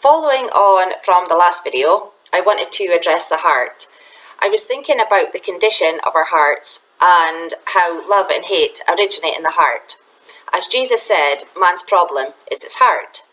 Following on from the last video, I wanted to address the heart. I was thinking about the condition of our hearts and how love and hate originate in the heart. As Jesus said, man's problem is its heart.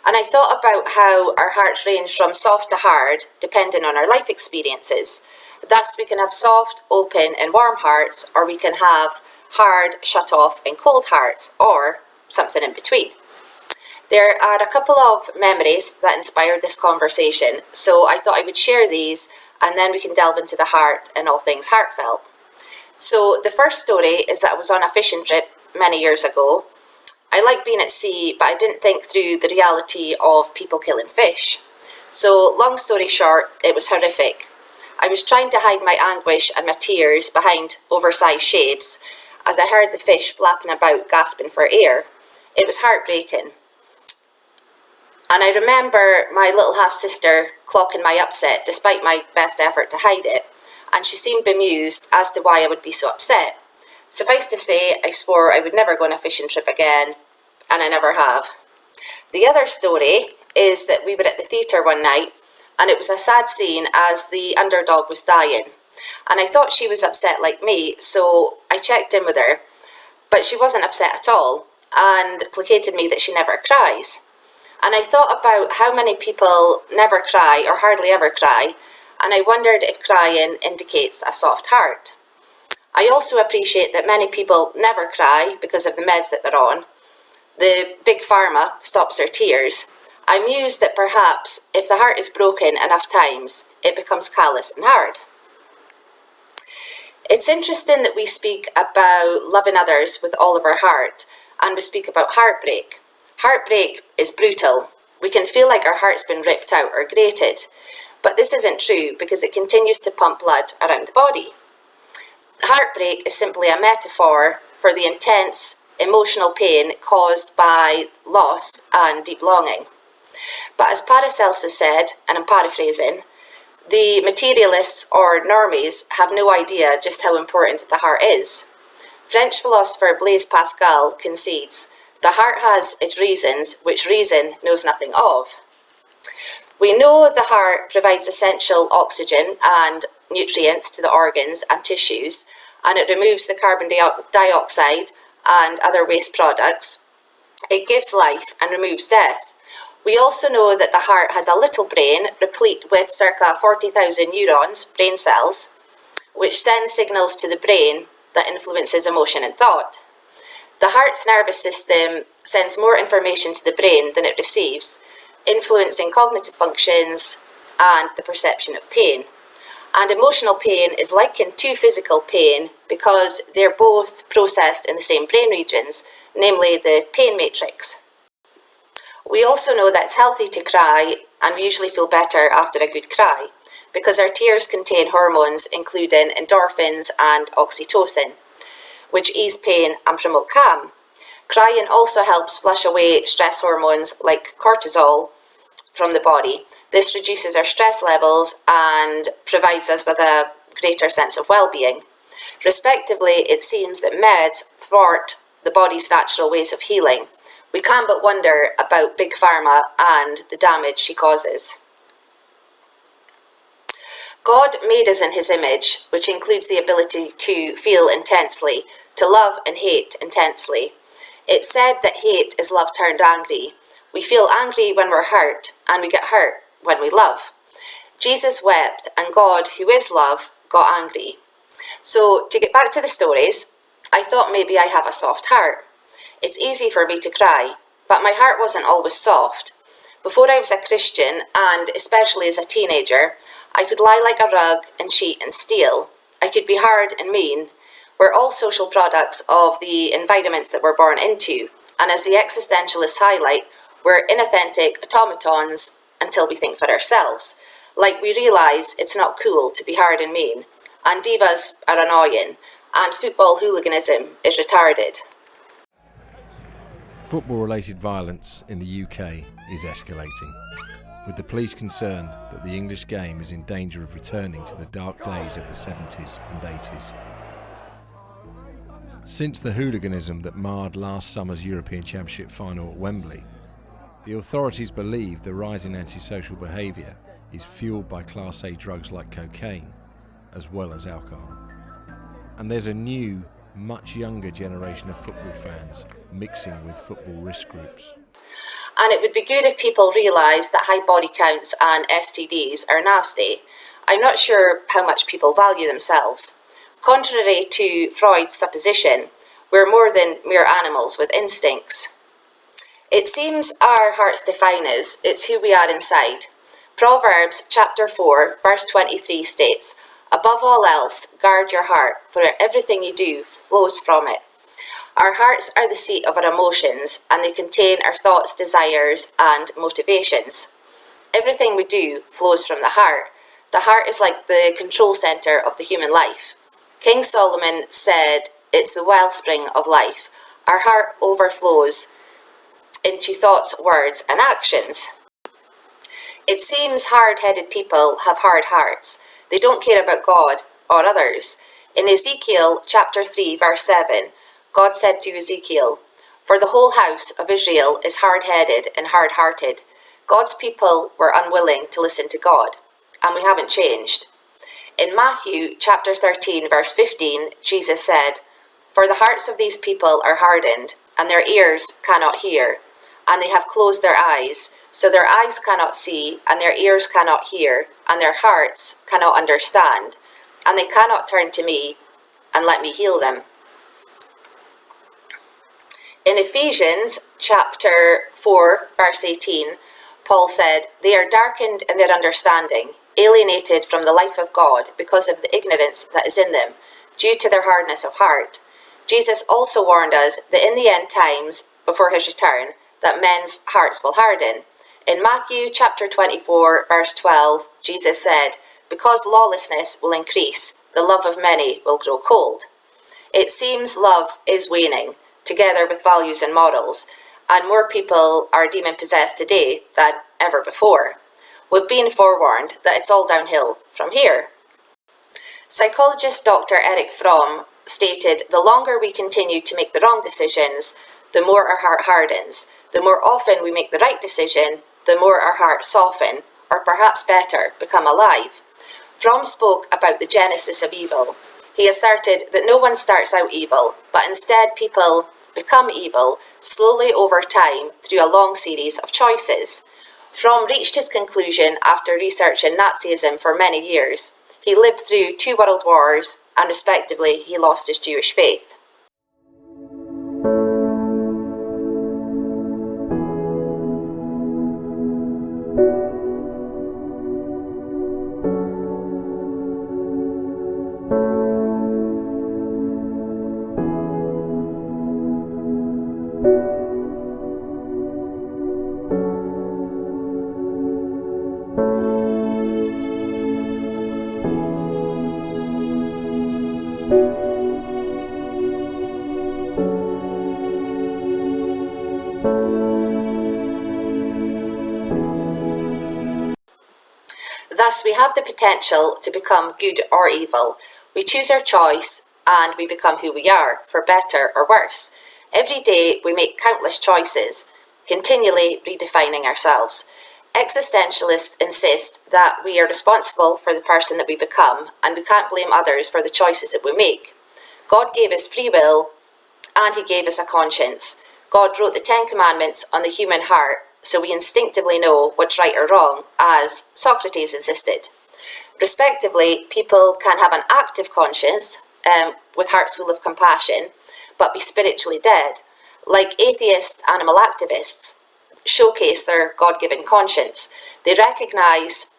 And I thought about how our hearts range from soft to hard, depending on our life experiences. Thus, we can have soft, open and warm hearts, or we can have hard, shut off and cold hearts, or something in between. There are a couple of memories that inspired this conversation, so I thought I would share these and then we can delve into the heart and all things heartfelt. So the first story is that I was on a fishing trip many years ago. I like being at sea, but I didn't think through the reality of people killing fish. So long story short, it was horrific. I was trying to hide my anguish and my tears behind oversized shades as I heard the fish flapping about, gasping for air. It was heartbreaking. And I remember my little half-sister clocking my upset despite my best effort to hide it, and she seemed bemused as to why I would be so upset. Suffice to say, I swore I would never go on a fishing trip again, and I never have. The other story is that we were at the theatre one night, and it was a sad scene as the underdog was dying. And I thought she was upset like me, so I checked in with her, but she wasn't upset at all, and placated me that she never cries. And I thought about how many people never cry or hardly ever cry, and I wondered if crying indicates a soft heart. I also appreciate that many people never cry because of the meds that they're on. The big pharma stops their tears. I mused that perhaps if the heart is broken enough times, it becomes callous and hard. It's interesting that we speak about loving others with all of our heart, and we speak about heartbreak. Heartbreak is brutal. We can feel like our heart's been ripped out or grated, but this isn't true because it continues to pump blood around the body. Heartbreak is simply a metaphor for the intense emotional pain caused by loss and deep longing. But as Paracelsus said, and I'm paraphrasing, the materialists or normies have no idea just how important the heart is. French philosopher Blaise Pascal concedes, the heart has its reasons, which reason knows nothing of. We know the heart provides essential oxygen and nutrients to the organs and tissues, and it removes the carbon dioxide and other waste products. It gives life and removes death. We also know that the heart has a little brain, replete with circa 40,000 neurons, brain cells, which send signals to the brain that influences emotion and thought. The heart's nervous system sends more information to the brain than it receives, influencing cognitive functions and the perception of pain. And emotional pain is likened to physical pain because they're both processed in the same brain regions, namely the pain matrix. We also know that it's healthy to cry, and we usually feel better after a good cry because our tears contain hormones including endorphins and oxytocin, which ease pain and promote calm. Crying also helps flush away stress hormones like cortisol from the body. This reduces our stress levels and provides us with a greater sense of well-being. Respectively, it seems that meds thwart the body's natural ways of healing. We can't but wonder about Big Pharma and the damage she causes. God made us in his image, which includes the ability to feel intensely, to love and hate intensely. It's said that hate is love turned angry. We feel angry when we're hurt, and we get hurt when we love. Jesus wept, and God, who is love, got angry. So, to get back to the stories, I thought maybe I have a soft heart. It's easy for me to cry, but my heart wasn't always soft. Before I was a Christian, and especially as a teenager, I could lie like a rug and cheat and steal. I could be hard and mean. We're all social products of the environments that we're born into, and as the existentialists highlight, we're inauthentic automatons until we think for ourselves. Like we realise it's not cool to be hard and mean, and divas are annoying, and football hooliganism is retarded. Football-related violence in the UK is escalating, with the police concerned that the English game is in danger of returning to the dark days of the 70s and 80s. Since the hooliganism that marred last summer's European Championship final at Wembley, The authorities believe the rise in antisocial behaviour is fueled by Class A drugs like cocaine, as well as alcohol. And there's a new, much younger generation of football fans mixing with football risk groups. And it would be good if people realise that high body counts and STDs are nasty. I'm not sure how much people value themselves. Contrary to Freud's supposition, we're more than mere animals with instincts. It seems our hearts define us, it's who we are inside. Proverbs chapter 4 verse 23 states, "Above all else, guard your heart, for everything you do flows from it." Our hearts are the seat of our emotions, and they contain our thoughts, desires, and motivations. Everything we do flows from the heart. The heart is like the control centre of the human life. King Solomon said, "It's the wellspring of life." Our heart overflows into thoughts, words, and actions. It seems hard-headed people have hard hearts. They don't care about God or others. In Ezekiel chapter 3 verse 7, God said to Ezekiel, "For the whole house of Israel is hard-headed and hard-hearted." God's people were unwilling to listen to God, and we haven't changed. In Matthew chapter 13 verse 15, Jesus said, "For the hearts of these people are hardened, and their ears cannot hear, and they have closed their eyes, so their eyes cannot see, and their ears cannot hear, and their hearts cannot understand, and they cannot turn to me and let me heal them." In Ephesians chapter 4 verse 18, Paul said, "They are darkened in their understanding, alienated from the life of God because of the ignorance that is in them, due to their hardness of heart." Jesus also warned us that in the end times, before his return, that men's hearts will harden. In Matthew chapter 24 verse 12, Jesus said, "Because lawlessness will increase, the love of many will grow cold." It seems love is waning, together with values and morals, and more people are demon-possessed today than ever before. We've been forewarned that it's all downhill from here. Psychologist Dr. Erich Fromm stated, "The longer we continue to make the wrong decisions, the more our heart hardens. The more often we make the right decision, the more our hearts soften, or perhaps better, become alive." Fromm spoke about the genesis of evil. He asserted that no one starts out evil, but instead people become evil slowly over time through a long series of choices. Fromm reached his conclusion after researching Nazism for many years. He lived through 2 world wars, and respectively he lost his Jewish faith. Thus, we have the potential to become good or evil. We choose our choice and we become who we are, for better or worse. Every day we make countless choices, continually redefining ourselves. Existentialists insist that we are responsible for the person that we become, and we can't blame others for the choices that we make. God gave us free will, and he gave us a conscience. God wrote the 10 Commandments on the human heart, so we instinctively know what's right or wrong, as Socrates insisted. Respectively, people can have an active conscience, with hearts full of compassion, but be spiritually dead. Like atheist animal activists showcase their God-given conscience. They recognise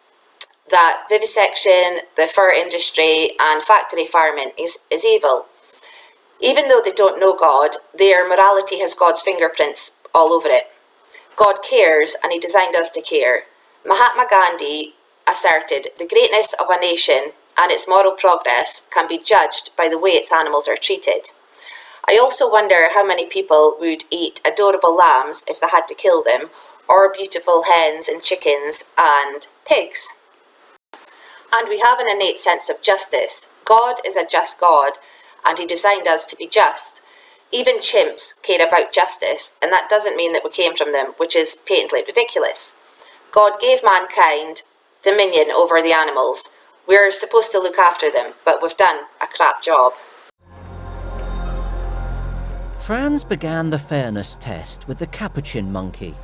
that vivisection, the fur industry, and factory farming is evil. Even though they don't know God, their morality has God's fingerprints all over it. God cares, and he designed us to care. Mahatma Gandhi asserted the greatness of a nation and its moral progress can be judged by the way its animals are treated. I also wonder how many people would eat adorable lambs if they had to kill them, or beautiful hens and chickens and pigs. And we have an innate sense of justice. God is a just God, and he designed us to be just. Even chimps care about justice, and that doesn't mean that we came from them, which is patently ridiculous. God gave mankind dominion over the animals. We're supposed to look after them, but we've done a crap job. Franz began the fairness test with the capuchin monkey.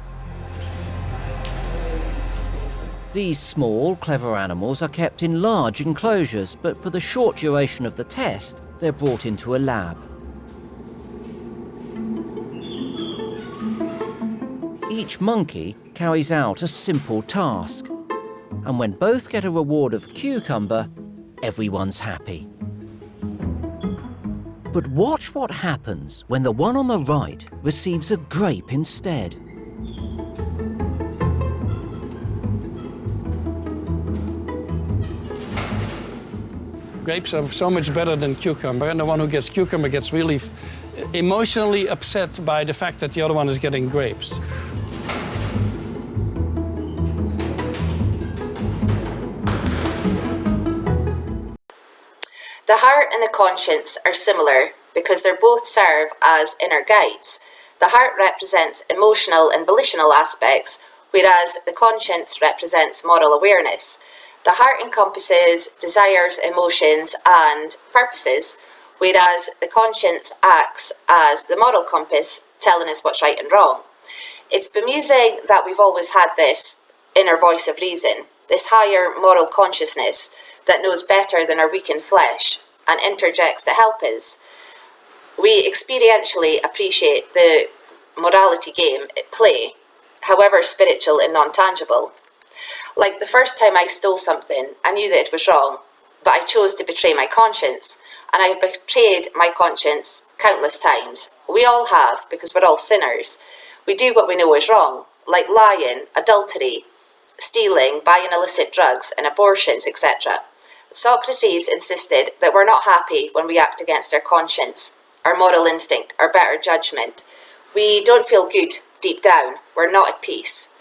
These small, clever animals are kept in large enclosures, but for the short duration of the test, they're brought into a lab. Each monkey carries out a simple task, and when both get a reward of cucumber, everyone's happy. But watch what happens when the one on the right receives a grape instead. Grapes are so much better than cucumber, and the one who gets cucumber gets really emotionally upset by the fact that the other one is getting grapes. The heart and the conscience are similar because they both serve as inner guides. The heart represents emotional and volitional aspects, whereas the conscience represents moral awareness. The heart encompasses desires, emotions, and purposes, whereas the conscience acts as the moral compass, telling us what's right and wrong. It's bemusing that we've always had this inner voice of reason, this higher moral consciousness that knows better than our weakened flesh and interjects to help us. We experientially appreciate the morality game at play, however spiritual and non-tangible. Like the first time I stole something, I knew that it was wrong, but I chose to betray my conscience, and I have betrayed my conscience countless times. We all have, because we're all sinners. We do what we know is wrong, like lying, adultery, stealing, buying illicit drugs, and abortions, etc. Socrates insisted that we're not happy when we act against our conscience, our moral instinct, our better judgment. We don't feel good deep down. We're not at peace.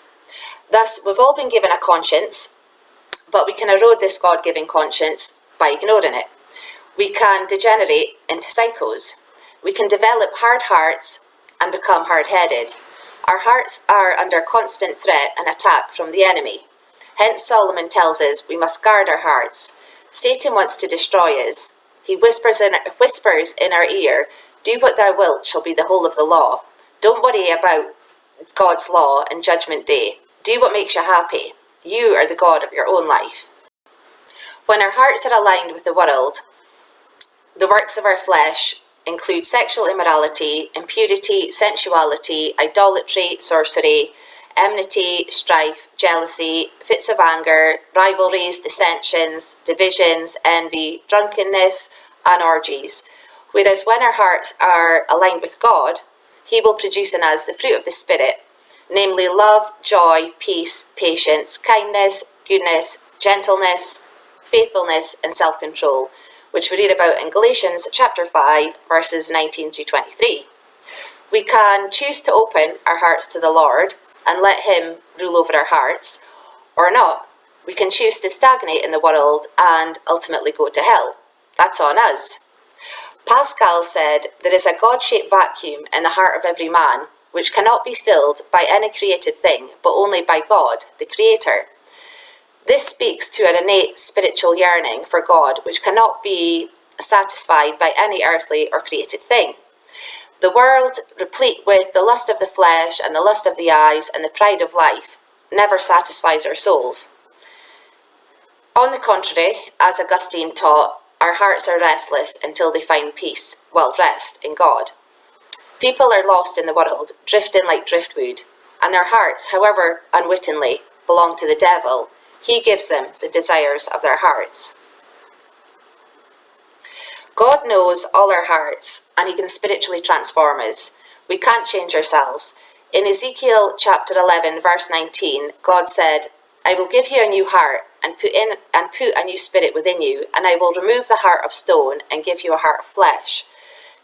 Thus, we've all been given a conscience, but we can erode this God-given conscience by ignoring it. We can degenerate into psychos. We can develop hard hearts and become hard-headed. Our hearts are under constant threat and attack from the enemy. Hence Solomon tells us we must guard our hearts. Satan wants to destroy us. He whispers in our ear, "Do what thou wilt shall be the whole of the law." Don't worry about God's law and judgment day. Do what makes you happy. You are the God of your own life. When our hearts are aligned with the world, the works of our flesh include sexual immorality, impurity, sensuality, idolatry, sorcery, enmity, strife, jealousy, fits of anger, rivalries, dissensions, divisions, envy, drunkenness, and orgies. Whereas when our hearts are aligned with God, He will produce in us the fruit of the Spirit, namely love, joy, peace, patience, kindness, goodness, gentleness, faithfulness, and self-control, which we read about in Galatians chapter 5, verses 19 through 23. We can choose to open our hearts to the Lord and let Him rule over our hearts, or not. We can choose to stagnate in the world and ultimately go to hell. That's on us. Pascal said, "There is a God-shaped vacuum in the heart of every man, which cannot be filled by any created thing, but only by God, the Creator." This speaks to an innate spiritual yearning for God, which cannot be satisfied by any earthly or created thing. The world, replete with the lust of the flesh and the lust of the eyes and the pride of life, never satisfies our souls. On the contrary, as Augustine taught, our hearts are restless until they find peace, rest in God. People are lost in the world, drifting like driftwood, and their hearts, however unwittingly, belong to the devil. He gives them the desires of their hearts. God knows all our hearts, and He can spiritually transform us. We can't change ourselves. In Ezekiel chapter 11, verse 19, God said, "I will give you a new heart and put a new spirit within you, and I will remove the heart of stone and give you a heart of flesh."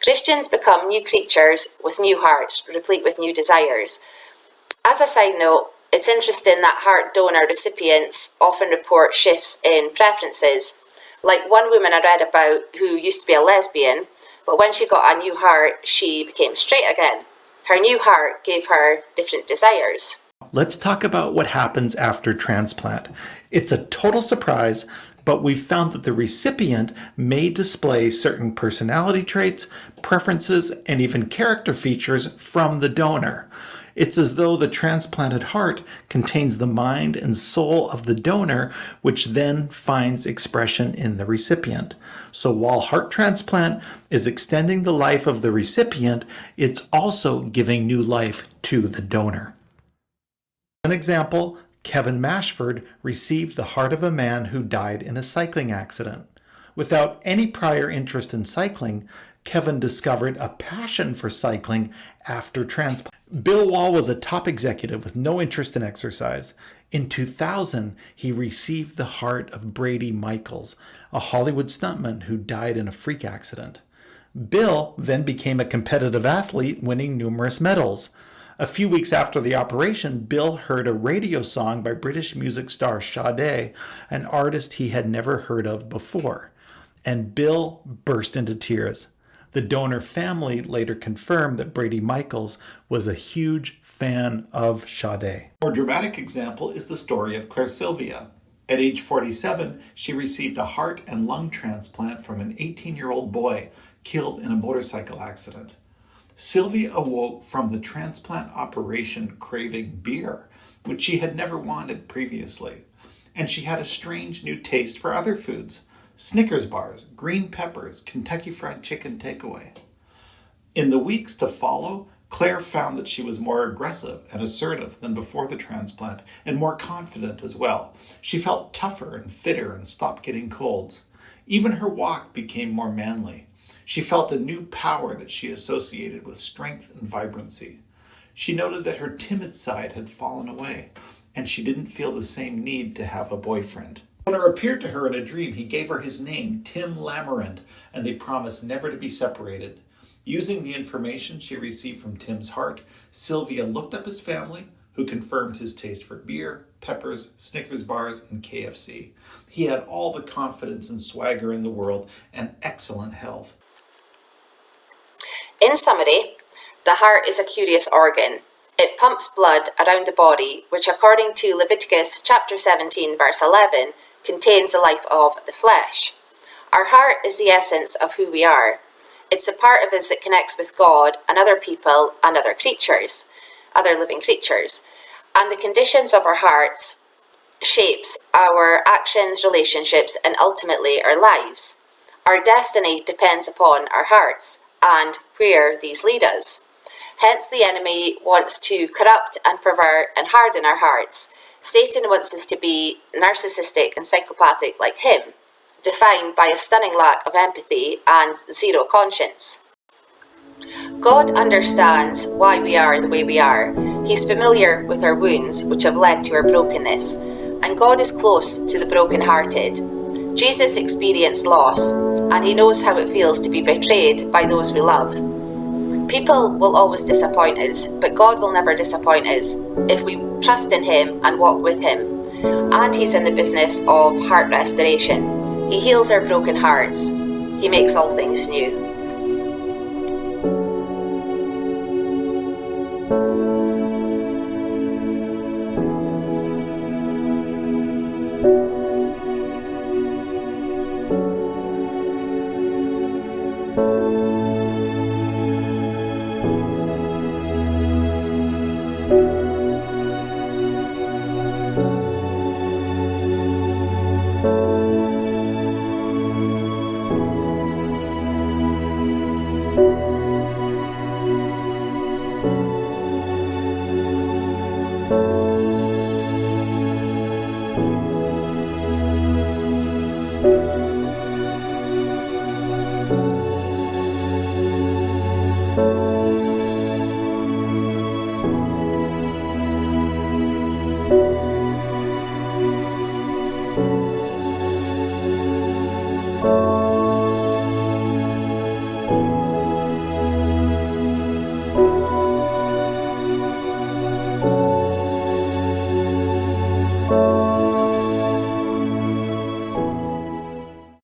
Christians become new creatures with new hearts, replete with new desires. As a side note, it's interesting that heart donor recipients often report shifts in preferences. Like one woman I read about who used to be a lesbian, But when she got a new heart, she became straight again. Her new heart gave her different desires. Let's talk about what happens after transplant. It's a total surprise, but we've found that the recipient may display certain personality traits, preferences, and even character features from the donor. It's as though the transplanted heart contains the mind and soul of the donor, which then finds expression in the recipient. So while heart transplant is extending the life of the recipient, it's also giving new life to the donor. An example, Kevin Mashford received the heart of a man who died in a cycling accident. Without any prior interest in cycling, Kevin discovered a passion for cycling after transplant. Bill Wall was a top executive with no interest in exercise. In 2000, he received the heart of Brady Michaels, a Hollywood stuntman who died in a freak accident. Bill then became a competitive athlete, winning numerous medals. A few weeks after the operation, Bill heard a radio song by British music star Sade, an artist he had never heard of before. And Bill burst into tears. The donor family later confirmed that Brady Michaels was a huge fan of Sade. A more dramatic example is the story of Claire Sylvia. At age 47, she received a heart and lung transplant from an 18-year-old boy killed in a motorcycle accident. Sylvia awoke from the transplant operation craving beer, which she had never wanted previously. And she had a strange new taste for other foods: Snickers bars, green peppers, Kentucky Fried Chicken takeaway. In the weeks to follow, Claire found that she was more aggressive and assertive than before the transplant, and more confident as well. She felt tougher and fitter and stopped getting colds. Even her walk became more manly. She felt a new power that she associated with strength and vibrancy. She noted that her timid side had fallen away, and she didn't feel the same need to have a boyfriend. When it appeared to her in a dream, he gave her his name, Tim Lamarand, and they promised never to be separated. Using the information she received from Tim's heart, Sylvia looked up his family, who confirmed his taste for beer, peppers, Snickers bars, and KFC. He had all the confidence and swagger in the world and excellent health. In summary, the heart is a curious organ. It pumps blood around the body, which according to Leviticus chapter 17 verse 11, contains the life of the flesh. Our heart is the essence of who we are. It's the part of us that connects with God and other people and other creatures, other living creatures. And the conditions of our hearts shapes our actions, relationships, and ultimately our lives. Our destiny depends upon our hearts and where these lead us. Hence, the enemy wants to corrupt and pervert and harden our hearts. Satan wants us to be narcissistic and psychopathic like him, defined by a stunning lack of empathy and zero conscience. God understands why we are the way we are. He's familiar with our wounds, which have led to our brokenness, and God is close to the brokenhearted. Jesus experienced loss, and he knows how it feels to be betrayed by those we love. People will always disappoint us, but God will never disappoint us if we trust in him and walk with him. And he's in the business of heart restoration. He heals our broken hearts. He makes all things new. Thank you.